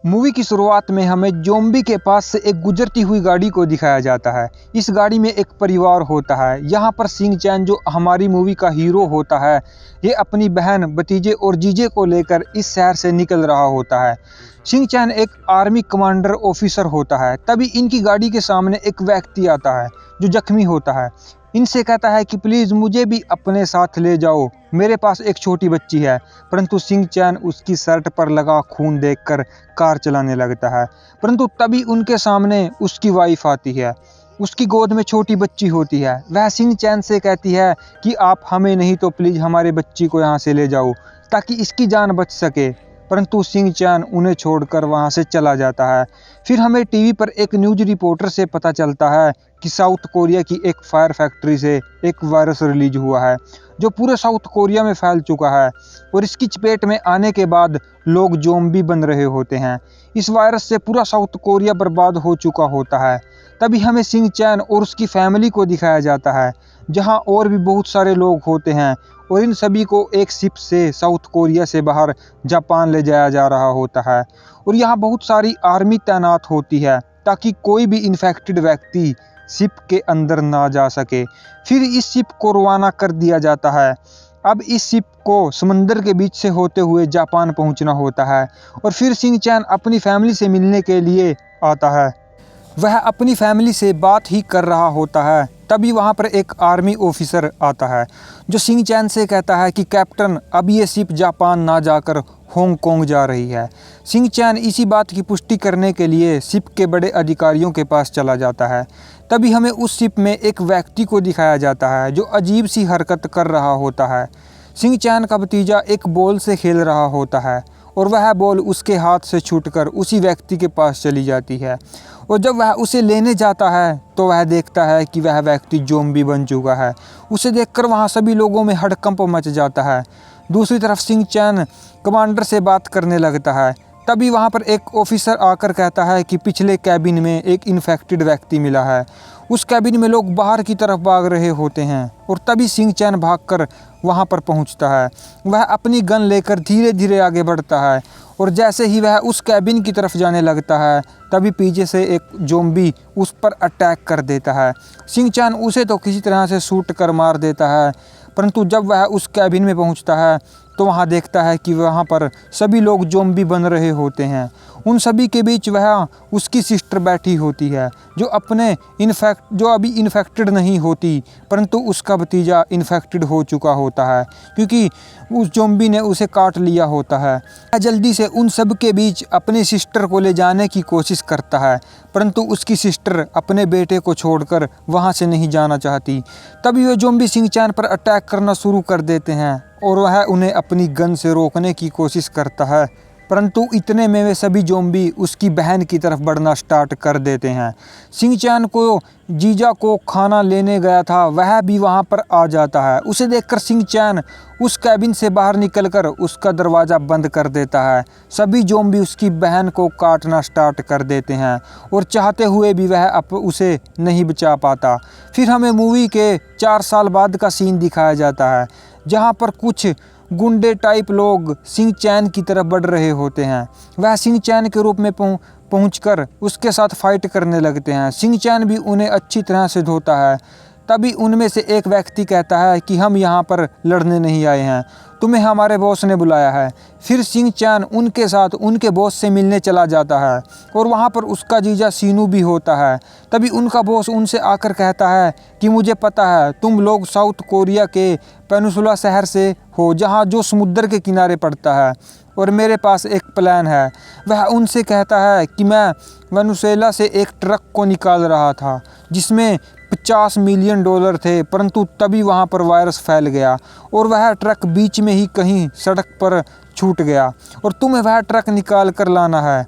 Movie की शुरुआत में हमें ज़ॉम्बी के पास से एक गुजरती हुई गाड़ी को दिखाया जाता है। इस गाड़ी में एक परिवार होता है। यहाँ पर सिंह चैन जो हमारी मूवी का हीरो होता है, ये अपनी बहन, भतीजे और जीजे को लेकर इस शहर से निकल रहा होता है। सिंह चैन एक आर्मी कमांडर ऑफिसर होता है। तभी इनकी गाड़ी के सामने एक व्यक्ति आता है जो जख्मी होता है। इनसे कहता है कि प्लीज़ मुझे भी अपने साथ ले जाओ, मेरे पास एक छोटी बच्ची है। परंतु सिंह चैन उसकी शर्ट पर लगा खून देखकर कार चलाने लगता है। परंतु तभी उनके सामने उसकी वाइफ आती है। उसकी गोद में छोटी बच्ची होती है। वह सिंह चैन से कहती है कि आप हमें नहीं तो प्लीज़ हमारे बच्ची को यहाँ से ले जाओ ताकि इसकी जान बच सके। परंतु सिंह चैन उन्हें छोड़कर वहाँ से चला जाता है। फिर हमें टीवी पर एक न्यूज़ रिपोर्टर से पता चलता है कि साउथ कोरिया की एक फायर फैक्ट्री से एक वायरस रिलीज हुआ है जो पूरे साउथ कोरिया में फैल चुका है और इसकी चपेट में आने के बाद लोग ज़ॉम्बी बन रहे होते हैं। इस वायरस से पूरा साउथ कोरिया बर्बाद हो चुका होता है। तभी हमें सिंह चैन और उसकी फैमिली को दिखाया जाता है, जहां और भी बहुत सारे लोग होते हैं और इन सभी को एक शिप से साउथ कोरिया से बाहर जापान ले जाया जा रहा होता है। और यहाँ बहुत सारी आर्मी तैनात होती है ताकि कोई भी इन्फेक्टेड व्यक्ति शिप के अंदर ना जा सके। फिर इस शिप को रवाना कर दिया जाता है। अब इस शिप को समंदर के बीच से होते हुए जापान पहुंचना होता है और फिर सिंह चैन अपनी फैमिली से मिलने के लिए आता है। वह अपनी फैमिली से बात ही कर रहा होता है। तभी वहां पर एक आर्मी ऑफिसर आता है जो सिंह चैन से कहता है कि कैप्टन, अब ये शिप जापान ना जाकर हांगकांग जा रही है। सिंह चैन इसी बात की पुष्टि करने के लिए शिप के बड़े अधिकारियों के पास चला जाता है। तभी हमें उस शिप में एक व्यक्ति को दिखाया जाता है जो अजीब सी हरकत कर रहा होता है। सिंह चैन का भतीजा एक बॉल से खेल रहा होता है और वह बॉल उसके हाथ से छूटकर उसी व्यक्ति के पास चली जाती है। और जब वह उसे लेने जाता है तो वह देखता है कि वह व्यक्ति ज़ॉम्बी बन चुका है। उसे देखकर वहाँ सभी लोगों में हड़कंप मच जाता है। दूसरी तरफ सिंह चैन कमांडर से बात करने लगता है। तभी वहाँ पर एक ऑफिसर आकर कहता है कि पिछले कैबिन में एक इन्फेक्टेड व्यक्ति मिला है। उस कैबिन में लोग बाहर की तरफ भाग रहे होते हैं और तभी सिंह चैन भागकर वहाँ पर पहुँचता है। वह अपनी गन लेकर धीरे धीरे आगे बढ़ता है और जैसे ही वह उस कैबिन की तरफ जाने लगता है तभी पीछे से एक ज़ॉम्बी उस पर अटैक कर देता है। सिंह चैन उसे तो किसी तरह से शूट कर मार देता है, परंतु जब वह उस कैबिन में पहुंचता है तो वहां देखता है कि वहां पर सभी लोग ज़ॉम्बी बन रहे होते हैं। उन सभी के बीच वह उसकी सिस्टर बैठी होती है जो अभी इन्फेक्टेड नहीं होती, परंतु उसका भतीजा इन्फेक्टेड हो चुका होता है क्योंकि उस ज़ॉम्बी ने उसे काट लिया होता है। वह जल्दी से उन सब के बीच अपनी सिस्टर को ले जाने की कोशिश करता है, परंतु उसकी सिस्टर अपने बेटे को छोड़कर वहां से नहीं जाना चाहती। तभी वे ज़ॉम्बी सिंह चैन पर अटैक करना शुरू कर देते हैं और वह उन्हें अपनी गन से रोकने की कोशिश करता है, परंतु इतने में वे सभी ज़ॉम्बी उसकी बहन की तरफ बढ़ना स्टार्ट कर देते हैं। सिंह चैन को जीजा को खाना लेने गया था, वह भी वहां पर आ जाता है। उसे देखकर सिंह चैन उस कैबिन से बाहर निकलकर उसका दरवाज़ा बंद कर देता है। सभी ज़ॉम्बी उसकी बहन को काटना स्टार्ट कर देते हैं और चाहते हुए भी वह उसे नहीं बचा पाता। फिर हमें मूवी के 4 साल बाद का सीन दिखाया जाता है जहाँ पर कुछ गुंडे टाइप लोग सिंह चैन की तरफ बढ़ रहे होते हैं। वह सिंह चैन के रूप में पहुंचकर उसके साथ फाइट करने लगते हैं। सिंह चैन भी उन्हें अच्छी तरह से धोता है। तभी उनमें से एक व्यक्ति कहता है कि हम यहाँ पर लड़ने नहीं आए हैं, तुम्हें हमारे बॉस ने बुलाया है। फिर सिंह चैन उनके साथ उनके बॉस से मिलने चला जाता है और वहाँ पर उसका जीजा सीनू भी होता है। तभी उनका बॉस उनसे आकर कहता है कि मुझे पता है तुम लोग साउथ कोरिया के पेनिनसुला शहर से हो जहाँ जो समुद्र के किनारे पड़ता है और मेरे पास एक प्लान है। वह उनसे कहता है कि मैं वेनेजुएला से एक ट्रक को निकाल रहा था जिसमें $50 मिलियन थे, परंतु तभी वहां पर वायरस फैल गया और वह ट्रक बीच में ही कहीं सड़क पर छूट गया और तुम्हें वह ट्रक निकाल कर लाना है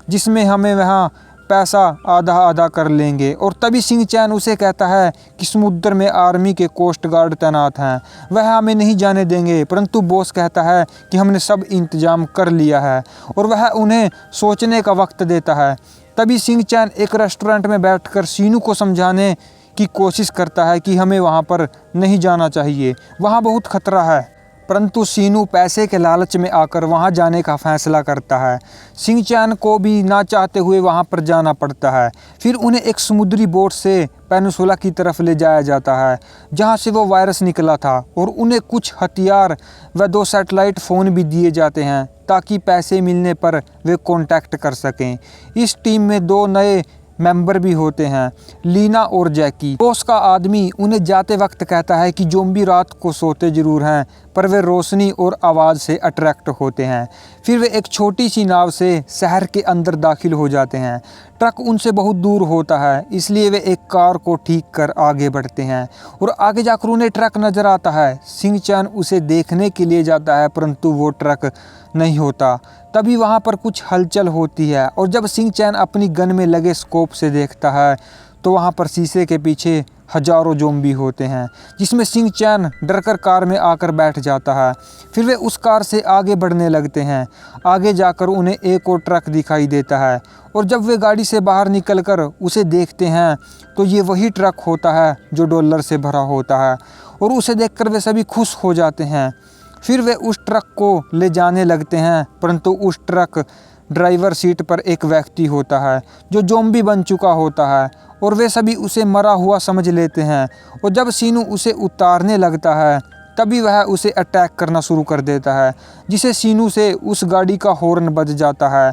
जिसमें हमें वहां पैसा आधा आधा कर लेंगे। और तभी सिंह चैन उसे कहता है कि समुद्र में आर्मी के कोस्ट गार्ड तैनात हैं, वह हमें नहीं जाने देंगे, परंतु बॉस कहता है कि हमने सब इंतजाम कर लिया है और वह उन्हें सोचने का वक्त देता है। तभी सिंह चैन एक रेस्टोरेंट में बैठकर सीनू को समझाने की कोशिश करता है कि हमें वहाँ पर नहीं जाना चाहिए, वहाँ बहुत खतरा है। परंतु सीनू पैसे के लालच में आकर वहां जाने का फैसला करता है। सिंह चैन को भी ना चाहते हुए वहां पर जाना पड़ता है। फिर उन्हें एक समुद्री बोट से पेनिनसुला की तरफ ले जाया जाता है जहां से वो वायरस निकला था, और उन्हें कुछ हथियार व 2 सैटेलाइट फ़ोन भी दिए जाते हैं ताकि पैसे मिलने पर वे कांटेक्ट कर सकें। इस टीम में 2 नए मेंबर भी होते हैं, लीना और जैकी। बॉस का आदमी उन्हें जाते वक्त कहता है कि ज़ॉम्बी रात को सोते ज़रूर हैं पर वे रोशनी और आवाज़ से अट्रैक्ट होते हैं। फिर वे एक छोटी सी नाव से शहर के अंदर दाखिल हो जाते हैं। ट्रक उनसे बहुत दूर होता है, इसलिए वे एक कार को ठीक कर आगे बढ़ते हैं और आगे जाकर उन्हें ट्रक नज़र आता है। सिंह चैन उसे देखने के लिए जाता है परंतु वो ट्रक नहीं होता। तभी वहाँ पर कुछ हलचल होती है और जब सिंह चैन अपनी गन में लगे स्कोप से देखता है तो वहाँ पर शीशे के पीछे हजारों ज़ॉम्बी होते हैं, जिसमें सिंह चैन डरकर कार में आकर बैठ जाता है। फिर वे उस कार से आगे बढ़ने लगते हैं। आगे जाकर उन्हें एक और ट्रक दिखाई देता है और जब वे गाड़ी से बाहर निकलकर उसे देखते हैं तो ये वही ट्रक होता है जो डॉलर से भरा होता है और उसे देखकर वे सभी खुश हो जाते हैं। फिर वे उस ट्रक को ले जाने लगते हैं परंतु उस ट्रक ड्राइवर सीट पर एक व्यक्ति होता है जो ज़ॉम्बी बन चुका होता है और वे सभी उसे मरा हुआ समझ लेते हैं। और जब सीनू उसे उतारने लगता है तभी वह उसे अटैक करना शुरू कर देता है, जिसे सीनू से उस गाड़ी का हॉर्न बज जाता है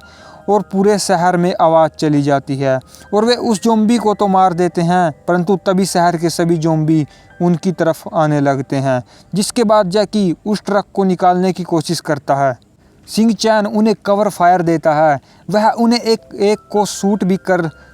और पूरे शहर में आवाज़ चली जाती है और वे उस ज़ॉम्बी को तो मार देते हैं परंतु तभी शहर के सभी ज़ॉम्बी उनकी तरफ आने लगते हैं। जिसके बाद जैकी उस ट्रक को निकालने की कोशिश करता है। सिंह चैन उन्हें कवर फायर देता है। वह उन्हें एक को शूट भी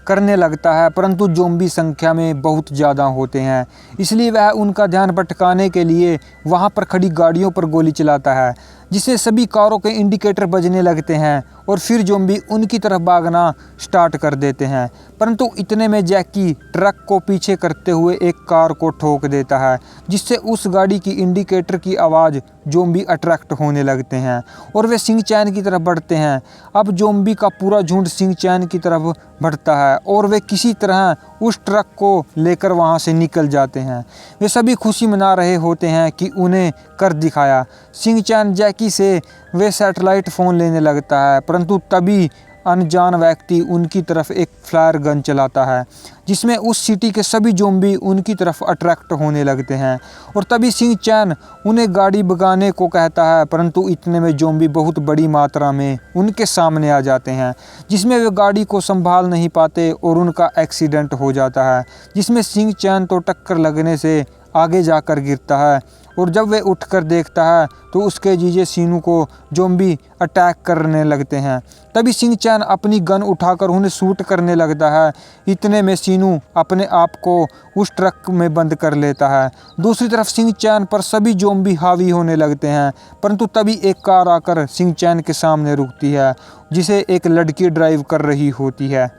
करने लगता है परंतु ज़ॉम्बी संख्या में बहुत ज़्यादा होते हैं, इसलिए वह उनका ध्यान भटकाने के लिए वहां पर खड़ी गाड़ियों पर गोली चलाता है, जिससे सभी कारों के इंडिकेटर बजने लगते हैं और फिर ज़ॉम्बी उनकी तरफ भागना स्टार्ट कर देते हैं। परंतु इतने में जैकी ट्रक को पीछे करते हुए एक कार को ठोक देता है, जिससे उस गाड़ी की इंडिकेटर की आवाज़ ज़ॉम्बी अट्रैक्ट होने लगते हैं और वे सिंह चैन की तरफ बढ़ते हैं। अब ज़ॉम्बी का पूरा झुंड सिंह चैन की तरफ बढ़ता है और वे किसी तरह उस ट्रक को लेकर वहां से निकल जाते हैं। वे सभी खुशी मना रहे होते हैं कि उन्हें कर दिखाया। सिंह चैन जैकी से वे सैटेलाइट फ़ोन लेने लगता है परंतु तभी अनजान व्यक्ति उनकी तरफ एक फ्लायर गन चलाता है, जिसमें उस सिटी के सभी ज़ॉम्बी उनकी तरफ अट्रैक्ट होने लगते हैं और तभी सिंह चैन उन्हें गाड़ी भगाने को कहता है परंतु इतने में ज़ॉम्बी बहुत बड़ी मात्रा में उनके सामने आ जाते हैं, जिसमें वे गाड़ी को संभाल नहीं पाते और उनका एक्सीडेंट हो जाता है, जिसमें सिंह चैन तो टक्कर लगने से आगे जाकर गिरता है और जब वे उठकर देखता है तो उसके जीजे सीनू को ज़ॉम्बी अटैक करने लगते हैं। तभी सिंह चैन अपनी गन उठाकर उन्हें शूट करने लगता है। इतने में सीनू अपने आप को उस ट्रक में बंद कर लेता है। दूसरी तरफ सिंह चैन पर सभी ज़ॉम्बी हावी होने लगते हैं परंतु तभी एक कार आकर सिंह चैन के सामने रुकती है, जिसे एक लड़की ड्राइव कर रही होती है।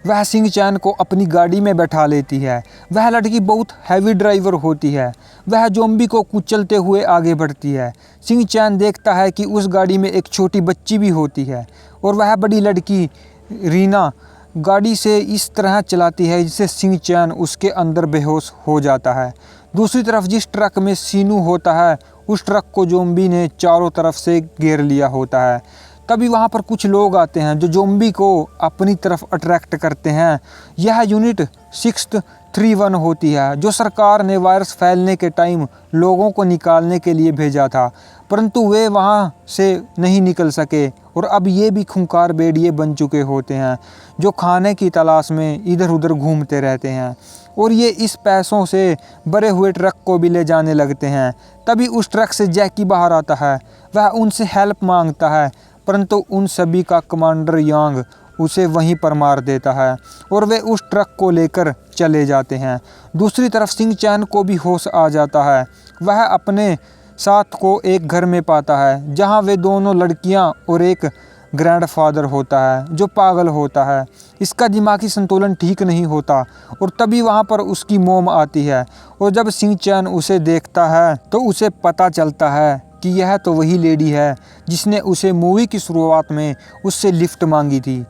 वह सिंह चैन को अपनी गाड़ी में बैठा लेती है। वह लड़की बहुत हैवी ड्राइवर होती है। वह ज़ॉम्बी को कुचलते हुए आगे बढ़ती है। सिंह चैन देखता है कि उस गाड़ी में एक छोटी बच्ची भी होती है और वह बड़ी लड़की रीना गाड़ी से इस तरह चलाती है जिससे सिंह चैन उसके अंदर बेहोश हो जाता है। दूसरी तरफ जिस ट्रक में सीनू होता है उस ट्रक को ज़ॉम्बी ने चारों तरफ से घेर लिया होता है। तभी वहाँ पर कुछ लोग आते हैं जो ज़ॉम्बी को अपनी तरफ अट्रैक्ट करते हैं। यह यूनिट 631 होती है जो सरकार ने वायरस फैलने के टाइम लोगों को निकालने के लिए भेजा था, परंतु वे वहाँ से नहीं निकल सके और अब ये भी खूंखार भेड़िए बन चुके होते हैं जो खाने की तलाश में इधर उधर घूमते रहते हैं और ये इस पैसों से भरे हुए ट्रक को भी ले जाने लगते हैं। तभी उस ट्रक से जैकी बाहर आता है। वह उनसे हेल्प मांगता है परंतु उन सभी का कमांडर यांग उसे वहीं पर मार देता है और वे उस ट्रक को लेकर चले जाते हैं। दूसरी तरफ सिंह चैन को भी होश आ जाता है। वह अपने साथ को एक घर में पाता है जहां वे दोनों लड़कियां और एक ग्रैंडफादर होता है जो पागल होता है। इसका दिमागी संतुलन ठीक नहीं होता और तभी वहां पर उसकी मोम आती है और जब सिंह चैन उसे देखता है तो उसे पता चलता है कि यह तो वही लेडी है जिसने उसे मूवी की शुरुआत में उससे लिफ्ट मांगी थी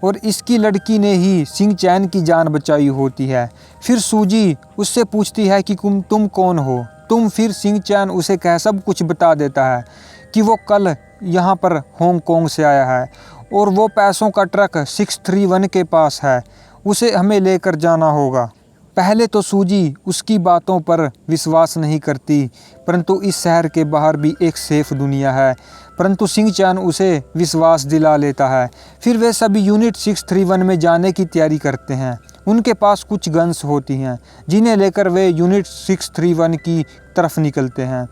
और इसकी लड़की ने ही सिंह चैन की जान बचाई होती है। फिर सूजी उससे पूछती है कि तुम कौन हो। फिर सिंह चैन उसे सब कुछ बता देता है कि वो कल यहाँ पर हांगकांग से आया है और वो पैसों का ट्रक 631 के पास है, उसे हमें लेकर जाना होगा। पहले तो सूजी उसकी बातों पर विश्वास नहीं करती, परंतु इस शहर के बाहर भी एक सेफ दुनिया है। परंतु सिंह चैन उसे विश्वास दिला लेता है। फिर वे सभी यूनिट 631 में जाने की तैयारी करते हैं। उनके पास कुछ गन्स होती हैं जिन्हें लेकर वे यूनिट 631 की तरफ निकलते हैं।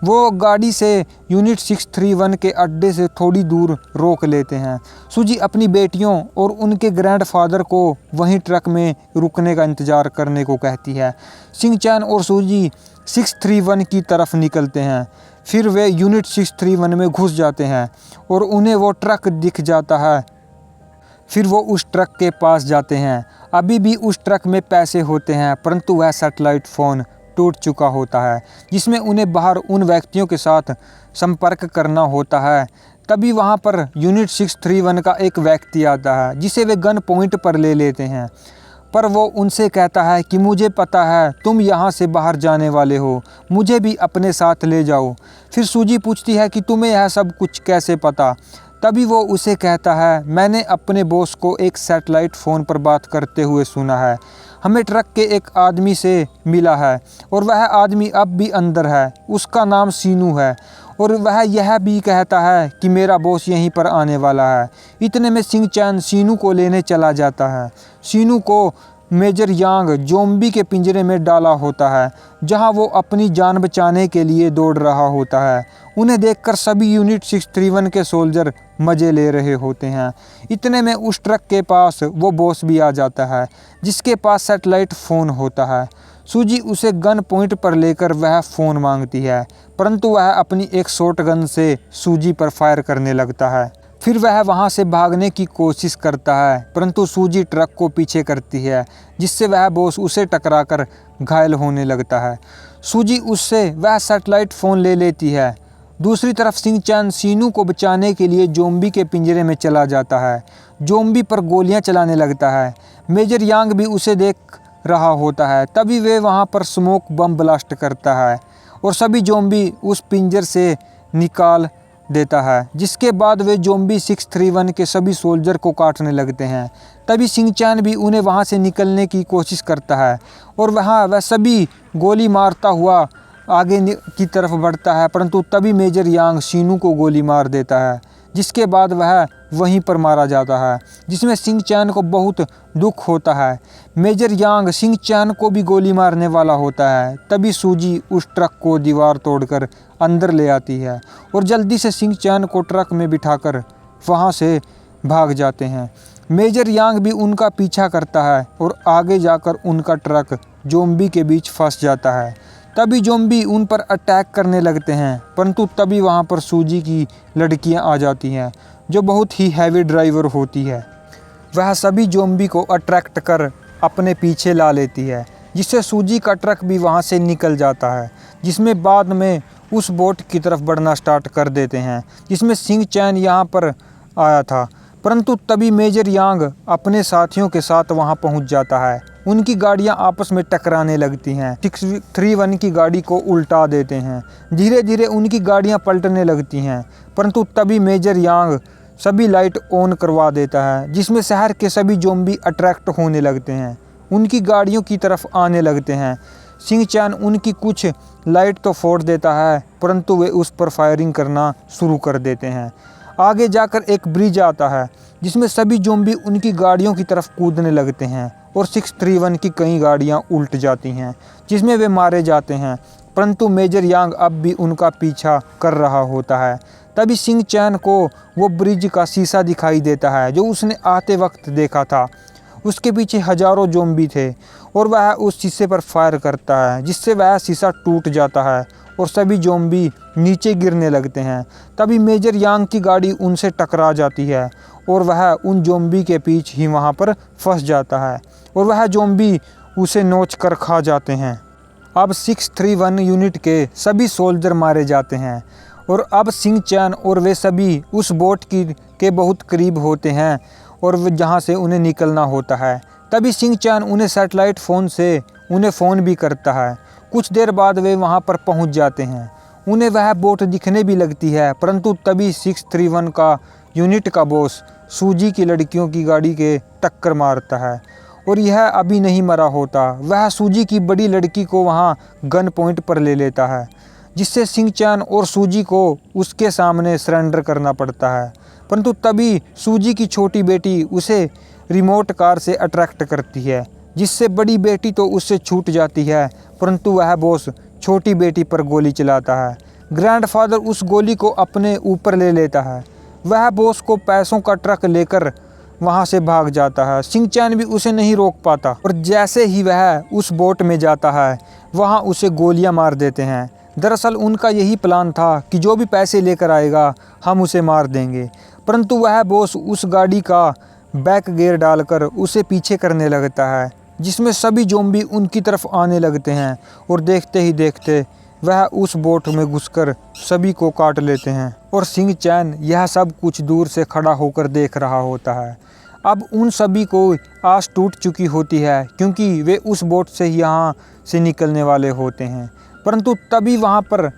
वो गाड़ी से यूनिट 631 के अड्डे से थोड़ी दूर रोक लेते हैं। सूजी अपनी बेटियों और उनके ग्रैंडफादर को वहीं ट्रक में रुकने का इंतज़ार करने को कहती है। सिंह चैन और सूजी 631 की तरफ निकलते हैं। फिर वे यूनिट 631 में घुस जाते हैं और उन्हें वो ट्रक दिख जाता है। फिर वो उस ट्रक के पास जाते हैं। अभी भी उस ट्रक में पैसे होते हैं, परंतु वह सैटेलाइट फ़ोन टूट चुका होता है जिसमें उन्हें बाहर उन व्यक्तियों के साथ संपर्क करना होता है। तभी वहाँ पर यूनिट 631 का एक व्यक्ति आता है जिसे वे गन पॉइंट पर ले लेते हैं, पर वो उनसे कहता है कि मुझे पता है तुम यहाँ से बाहर जाने वाले हो, मुझे भी अपने साथ ले जाओ। फिर सूजी पूछती है कि तुम्हें यह सब कुछ कैसे पता। तभी वो उसे कहता है, मैंने अपने बॉस को एक सैटेलाइट फ़ोन पर बात करते हुए सुना है। हमें ट्रक के एक आदमी से मिला है और वह आदमी अब भी अंदर है। उसका नाम सीनू है और वह यह भी कहता है कि मेरा बॉस यहीं पर आने वाला है। इतने में सिंह चैन सीनू को लेने चला जाता है। सीनू को मेजर यांग ज़ॉम्बी के पिंजरे में डाला होता है जहां वो अपनी जान बचाने के लिए दौड़ रहा होता है। उन्हें देखकर सभी यूनिट 631 के सोल्जर मज़े ले रहे होते हैं। इतने में उस ट्रक के पास वो बॉस भी आ जाता है जिसके पास सैटेलाइट फ़ोन होता है। सूजी उसे गन पॉइंट पर लेकर वह फ़ोन मांगती है, परंतु वह अपनी एक शॉटगन से सूजी पर फायर करने लगता है। फिर वह वहां से भागने की कोशिश करता है, परंतु सूजी ट्रक को पीछे करती है जिससे वह बॉस उसे टकराकर घायल होने लगता है। सूजी उससे वह सैटेलाइट फ़ोन ले लेती है। दूसरी तरफ सिंह चैन सीनू को बचाने के लिए ज़ॉम्बी के पिंजरे में चला जाता है। ज़ॉम्बी पर गोलियां चलाने लगता है। मेजर यांग भी उसे देख रहा होता है। तभी वे वहां पर स्मोक बम ब्लास्ट करता है और सभी ज़ॉम्बी उस पिंजर से निकाल देता है, जिसके बाद वे ज़ॉम्बी 631 के सभी सोल्जर को काटने लगते हैं। तभी सिंह चैन भी उन्हें वहां से निकलने की कोशिश करता है और वह सभी गोली मारता हुआ आगे की तरफ बढ़ता है, परंतु तभी मेजर यांग सीनू को गोली मार देता है, जिसके बाद वह वहीं पर मारा जाता है, जिसमें सिंह चैन को बहुत दुख होता है। मेजर यांग सिंह चैन को भी गोली मारने वाला होता है। तभी सूजी उस ट्रक को दीवार तोड़कर अंदर ले आती है और जल्दी से सिंह चैन को ट्रक में बिठाकर वहां से भाग जाते हैं। मेजर यांग भी उनका पीछा करता है और आगे जाकर उनका ट्रक ज़ॉम्बी के बीच फंस जाता है। तभी ज़ॉम्बी उन पर अटैक करने लगते हैं, परंतु तभी वहां पर सूजी की लड़कियां आ जाती हैं जो बहुत ही हैवी ड्राइवर होती है। वह सभी ज़ॉम्बी को अट्रैक्ट कर अपने पीछे ला लेती है, जिससे सूजी का ट्रक भी वहां से निकल जाता है, जिसमें बाद में उस बोट की तरफ बढ़ना स्टार्ट कर देते हैं जिसमें सिंह चैन यहाँ पर आया था। परंतु तभी मेजर यांग अपने साथियों के साथ वहां पहुंच जाता है। उनकी गाड़ियां आपस में टकराने लगती हैं। 631 की गाड़ी को उल्टा देते हैं। धीरे धीरे उनकी गाड़ियां पलटने लगती हैं, परंतु तभी मेजर यांग सभी लाइट ऑन करवा देता है, जिसमें शहर के सभी ज़ॉम्बी अट्रैक्ट होने लगते हैं, उनकी गाड़ियों की तरफ आने लगते हैं। सिंह चैन उनकी कुछ लाइट तो फोड़ देता है, परंतु वे उस पर फायरिंग करना शुरू कर देते हैं। आगे जाकर एक ब्रिज आता है जिसमें सभी ज़ॉम्बी उनकी गाड़ियों की तरफ कूदने लगते हैं और 631 की कई गाड़ियां उल्ट जाती हैं, जिसमें वे मारे जाते हैं, परंतु मेजर यांग अब भी उनका पीछा कर रहा होता है। तभी सिंह चैन को वो ब्रिज का शीशा दिखाई देता है जो उसने आते वक्त देखा था। उसके पीछे हजारों ज़ॉम्बी थे और वह उस शीशे पर फायर करता है, जिससे वह शीशा टूट जाता है और सभी ज़ॉम्बी नीचे गिरने लगते हैं। तभी मेजर यांग की गाड़ी उनसे टकरा जाती है और वह उन ज़ॉम्बी के पीछे ही वहां पर फंस जाता है और वह ज़ॉम्बी उसे नोच कर खा जाते हैं। अब 631 यूनिट के सभी सोल्जर मारे जाते हैं और अब सिंह चैन और वे सभी उस बोट के बहुत करीब होते हैं और जहां से उन्हें निकलना होता है। तभी सिंह चैन उन्हें सैटेलाइट फ़ोन से उन्हें फ़ोन भी करता है। कुछ देर बाद वे वहाँ पर पहुँच जाते हैं। उन्हें वह बोट दिखने भी लगती है, परंतु तभी 631 का यूनिट का बॉस सूजी की लड़कियों की गाड़ी के टक्कर मारता है और यह अभी नहीं मरा होता। वह सूजी की बड़ी लड़की को वहाँ गन पॉइंट पर ले लेता है, जिससे सिंह चैन और सूजी को उसके सामने सरेंडर करना पड़ता है। परंतु तभी सूजी की छोटी बेटी उसे रिमोट कार से अट्रैक्ट करती है, जिससे बड़ी बेटी तो उससे छूट जाती है, परंतु वह बॉस छोटी बेटी पर गोली चलाता है। ग्रैंडफादर उस गोली को अपने ऊपर ले लेता है। वह बॉस को पैसों का ट्रक लेकर वहाँ से भाग जाता है। सिंह चैन भी उसे नहीं रोक पाता और जैसे ही वह उस बोट में जाता है वहाँ उसे गोलियाँ मार देते हैं। दरअसल उनका यही प्लान था कि जो भी पैसे लेकर आएगा हम उसे मार देंगे, परंतु वह बॉस उस गाड़ी का बैक गियर डालकर उसे पीछे करने लगता है, जिसमें सभी ज़ॉम्बी उनकी तरफ आने लगते हैं और देखते ही देखते वह उस बोट में घुसकर सभी को काट लेते हैं। और सिंह चैन यह सब कुछ दूर से खड़ा होकर देख रहा होता है। अब उन सभी को आस टूट चुकी होती है, क्योंकि वे उस बोट से यहाँ से निकलने वाले होते हैं। परंतु तभी वहाँ पर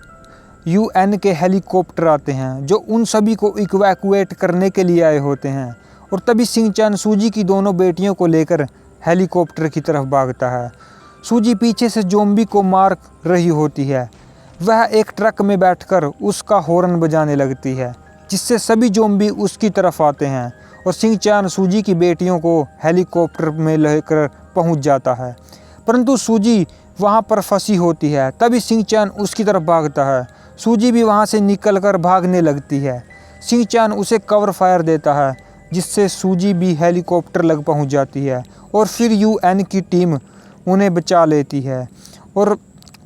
UN के हेलीकॉप्टर आते हैं, जो उन सभी को इवैक्यूएट करने के लिए आए होते हैं। और तभी सिंह चैन सूजी की दोनों बेटियों को लेकर हेलीकॉप्टर की तरफ भागता है। सूजी पीछे से ज़ॉम्बी को मार रही होती है। वह एक ट्रक में बैठकर उसका हॉर्न बजाने लगती है, जिससे सभी ज़ॉम्बी उसकी तरफ आते हैं और सिंह चैन सूजी की बेटियों को हेलीकॉप्टर में लेकर पहुंच जाता है। परंतु सूजी वहां पर फंसी होती है। तभी सिंह चैन उसकी तरफ भागता है। सूजी भी वहां से निकलकर भागने लगती है। सिंह चैन उसे कवर फायर देता है, जिससे सूजी भी हेलीकॉप्टर लग पहुंच जाती है और फिर UN की टीम उन्हें बचा लेती है और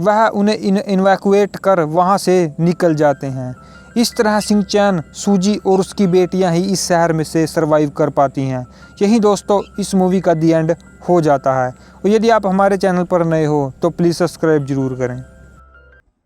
वह उन्हें इवैक्यूएट कर वहां से निकल जाते हैं। इस तरह सिंह चैन, सूजी और उसकी बेटियां ही इस शहर में से सरवाइव कर पाती हैं। यही दोस्तों इस मूवी का दी एंड हो जाता है। और यदि आप हमारे चैनल पर नए हो तो प्लीज़ सब्सक्राइब ज़रूर करें।